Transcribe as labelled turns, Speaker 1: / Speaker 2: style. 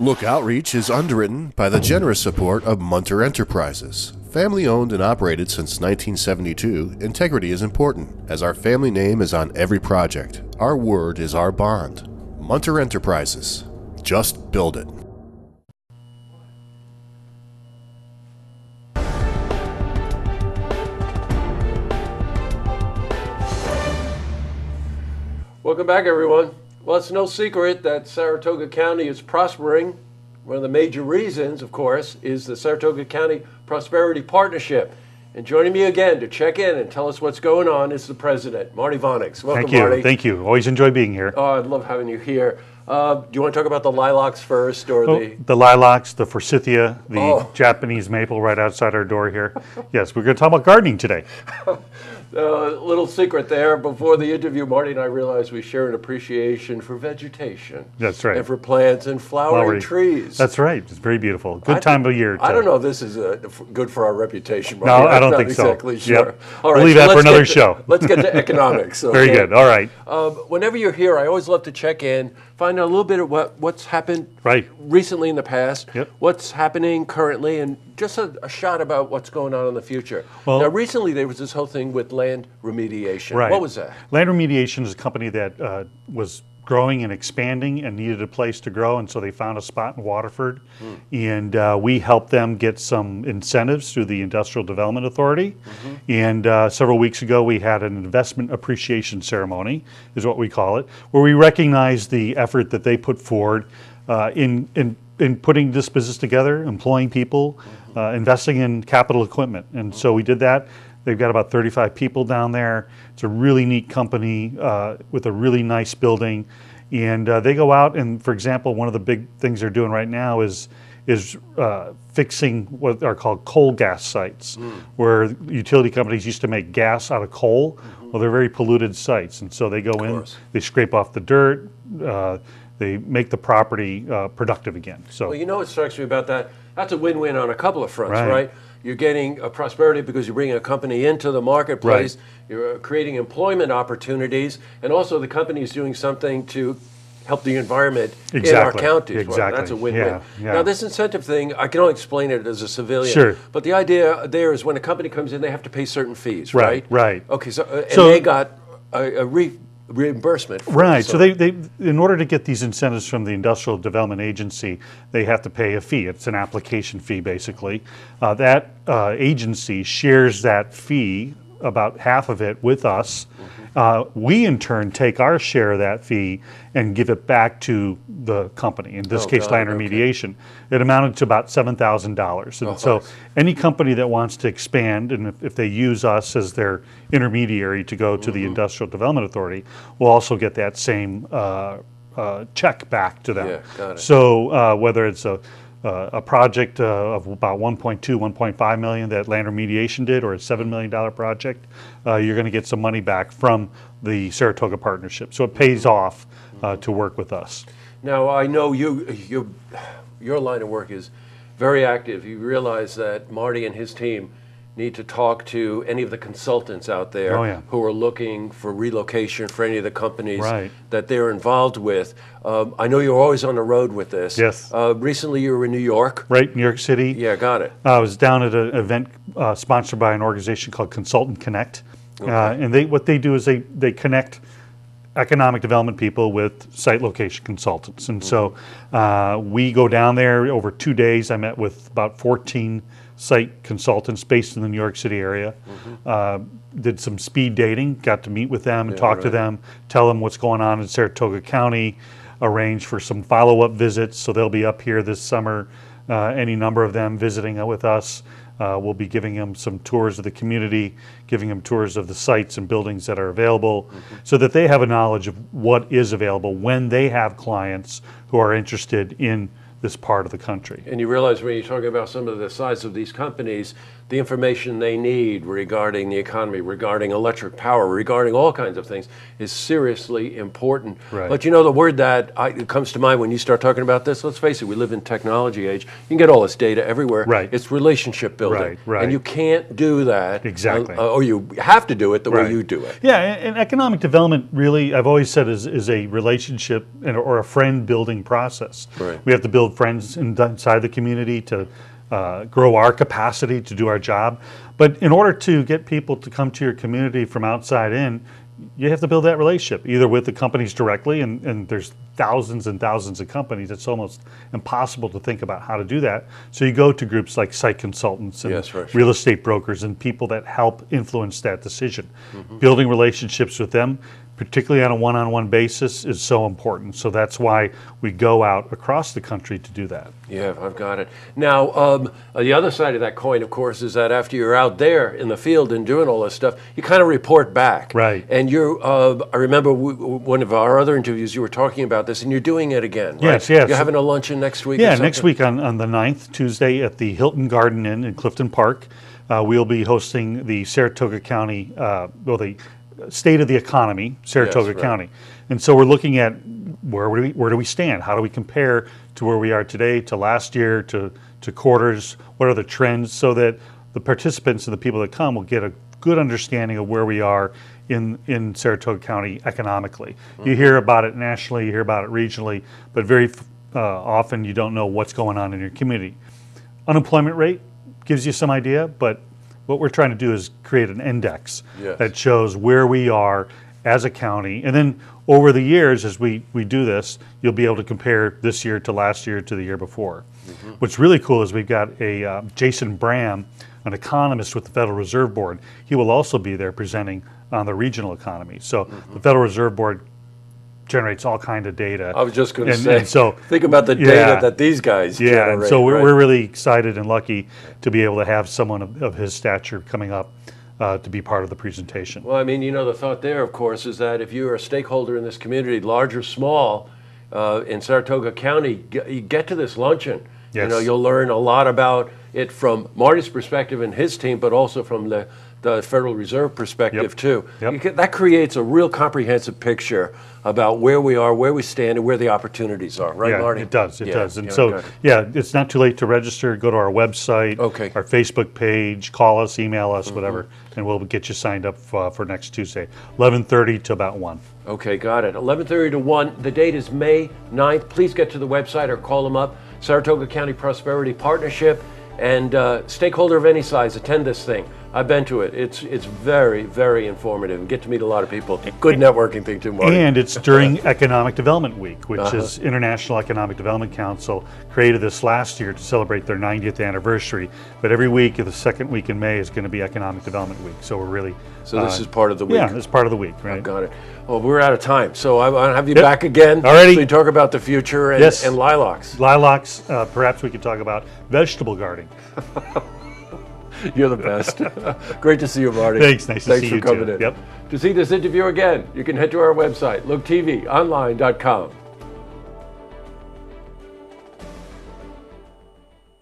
Speaker 1: Look Outreach is underwritten by the generous support of Munter Enterprises. Family owned and operated since 1972, integrity is important, as our family name is on every project. Our word is our bond. Munter Enterprises. Just build it.
Speaker 2: Welcome back, everyone. Well, it's no secret that Saratoga County is prospering. One of the major reasons, of course, is the Saratoga County Prosperity Partnership. And joining me again to check in and tell us what's going on is the president, Marty Vanags. Welcome,
Speaker 3: Thank you.
Speaker 2: Marty.
Speaker 3: Thank you. Always enjoy being here.
Speaker 2: Oh, I'd love having you here. Do you want to talk about the lilacs first, or
Speaker 3: the lilacs, the forsythia, the Japanese maple right outside our door here? Yes, we're going to talk about gardening today.
Speaker 2: Little secret there. Before the interview, Marty and I realized we share an appreciation for vegetation.
Speaker 3: That's right.
Speaker 2: And for plants and flowering trees.
Speaker 3: That's right. It's very beautiful. Good time of year.
Speaker 2: I don't know if this is good for our reputation, Marty.
Speaker 3: No, I don't think so.
Speaker 2: I'm not exactly sure.
Speaker 3: Yep.
Speaker 2: All right,
Speaker 3: we'll leave that for another show.
Speaker 2: Let's get to economics. Okay?
Speaker 3: Very good. All right.
Speaker 2: Whenever you're here, I always love to check in, find out a little bit of what's happened recently in the past, what's happening currently, and just a shot about what's going on in the future. Well, now, recently there was this whole thing with land remediation.
Speaker 3: Right.
Speaker 2: What was that?
Speaker 3: Land Remediation is a company that was growing and expanding and needed a place to grow, and so they found a spot in Waterford, and we helped them get some incentives through the Industrial Development Authority. And several weeks ago we had an investment appreciation ceremony, is what we call it, where we recognize the effort that they put forward in putting this business together, employing people, investing in capital equipment. And so we did that. They've got about 35 people down there. It's a really neat company with a really nice building. And they go out and, for example, one of the big things they're doing right now is fixing what are called coal gas sites, where utility companies used to make gas out of coal. Well, they're very polluted sites. And so they go in, they scrape off the dirt, they make the property productive again. So,
Speaker 2: well, you know what strikes me about that? That's a win-win on a couple of fronts, right? You're getting a prosperity because you're bringing a company into the marketplace. You're creating employment opportunities, and also the company is doing something to help the environment in our counties.
Speaker 3: Exactly.
Speaker 2: That's a win-win.
Speaker 3: Yeah.
Speaker 2: Now, this incentive thing, I can only explain it as a civilian. But the idea there is when a company comes in, they have to pay certain fees, right?
Speaker 3: Right.
Speaker 2: Okay, so they got a reimbursement.
Speaker 3: So they in order to get these incentives from the Industrial Development Agency, they have to pay a fee. It's an application fee, basically. That agency shares that fee, about half of it, with us. We, in turn, take our share of that fee and give it back to the company, in this case, Land Remediation. It amounted to about $7,000. And so any company that wants to expand, and if they use us as their intermediary to go to the Industrial Development Authority, will also get that same check back to them.
Speaker 2: Yeah, got it.
Speaker 3: So whether it's a project of about 1.5 million that Land Remediation did, or a $7 million project, you're going to get some money back from the Saratoga Partnership. So it pays off to work with us.
Speaker 2: Now, I know your line of work is very active. You realize that Marty and his team need to talk to any of the consultants out there who are looking for relocation for any of the companies that they're involved with. I know you're always on the road with this.
Speaker 3: Yes.
Speaker 2: Recently you were in New York.
Speaker 3: Right, New York City.
Speaker 2: Yeah, got it.
Speaker 3: I was down at an event sponsored by an organization called Consultant Connect. And what they do is they connect economic development people with site location consultants. And so we go down there over 2 days. I met with about 14 site consultants based in the New York City area. Did some speed dating, got to meet with them and talk to them, tell them what's going on in Saratoga County, arrange for some follow-up visits. So they'll be up here this summer, any number of them visiting with us. We'll be giving them some tours of the community, giving them tours of the sites and buildings that are available, so that they have a knowledge of what is available when they have clients who are interested in this part of the country.
Speaker 2: And you realize when you're talking about some of the size of these companies, the information they need regarding the economy, regarding electric power, regarding all kinds of things is seriously important.
Speaker 3: Right.
Speaker 2: But you know, the word that comes to mind when you start talking about this, let's face it, we live in technology age. You can get all this data everywhere.
Speaker 3: Right.
Speaker 2: It's relationship building.
Speaker 3: Right, right.
Speaker 2: And you can't do that.
Speaker 3: Exactly.
Speaker 2: Or you have to do it the way
Speaker 3: Right.
Speaker 2: you do it.
Speaker 3: Yeah, and economic development really, I've always said, is a relationship or a friend building process.
Speaker 2: Right.
Speaker 3: We have to build friends inside the community to grow our capacity to do our job. But in order to get people to come to your community from outside in, you have to build that relationship, either with the companies directly, and there's thousands and thousands of companies. It's almost impossible to think about how to do that. So you go to groups like site consultants and real estate brokers and people that help influence that decision. Building relationships with them, particularly on a one-on-one basis, is so important. So that's why we go out across the country to do that.
Speaker 2: Yeah, I've got it. Now, the other side of that coin, of course, is that after you're out there in the field and doing all this stuff, you kind of report back.
Speaker 3: Right.
Speaker 2: And I remember one of our other interviews, you were talking about this, and you're doing it again, right?
Speaker 3: Yes, yes.
Speaker 2: You're having a luncheon next week?
Speaker 3: Yeah, next week on the 9th, Tuesday, at the Hilton Garden Inn in Clifton Park. We'll be hosting the Saratoga County, the State of the Economy, Saratoga County. And so we're looking at where do we stand? How do we compare to where we are today, to last year, to quarters? What are the trends, so that the participants and the people that come will get a good understanding of where we are in Saratoga County economically. You hear about it nationally, you hear about it regionally, but very often you don't know what's going on in your community. Unemployment rate gives you some idea, but what we're trying to do is create an index that shows where we are as a county. And then over the years, as we do this, you'll be able to compare this year to last year to the year before. What's really cool is we've got a Jason Bram, an economist with the Federal Reserve Board. He will also be there presenting on the regional economy. So the Federal Reserve Board generates all kind of data.
Speaker 2: I was just going to say,
Speaker 3: and so,
Speaker 2: think about the data that these guys generate.
Speaker 3: And so we're really excited and lucky to be able to have someone of his stature coming up to be part of the presentation.
Speaker 2: Well, I mean, you know, the thought there, of course, is that if you're a stakeholder in this community, large or small, in Saratoga County, you get to this luncheon.
Speaker 3: Yes.
Speaker 2: You know, you'll learn a lot about it from Marty's perspective and his team, but also from the Federal Reserve perspective too. That creates a real comprehensive picture about where we are, where we stand, and where the opportunities are, right, Marty?
Speaker 3: It does, it does. And so, it's not too late to register. Go to our website, our Facebook page, call us, email us, whatever, and we'll get you signed up for next Tuesday, 11:30 to about 1.
Speaker 2: Okay, got it. 11:30 to 1. The date is May 9th. Please get to the website or call them up. Saratoga County Prosperity Partnership, and stakeholder of any size, attend this thing. I've been to it. It's very, very informative. Get to meet a lot of people. Good networking thing too, Marty.
Speaker 3: And it's during Economic Development Week, which is International Economic Development Council created this last year to celebrate their 90th anniversary. But every week, the second week in May is going to be Economic Development Week. So we're really...
Speaker 2: So this is part of the week?
Speaker 3: Yeah, it's part of the week, right?
Speaker 2: I've got it. Well, we're out of time. So I want to have you back again.
Speaker 3: Alrighty.
Speaker 2: So we talk about the future and lilacs.
Speaker 3: Lilacs. Perhaps we could talk about vegetable gardening.
Speaker 2: You're the best. Great to see you, Marty.
Speaker 3: Thanks. Nice to see you,
Speaker 2: Thanks for coming in.
Speaker 3: Yep.
Speaker 2: To see this interview again, you can head to our website, looktvonline.com.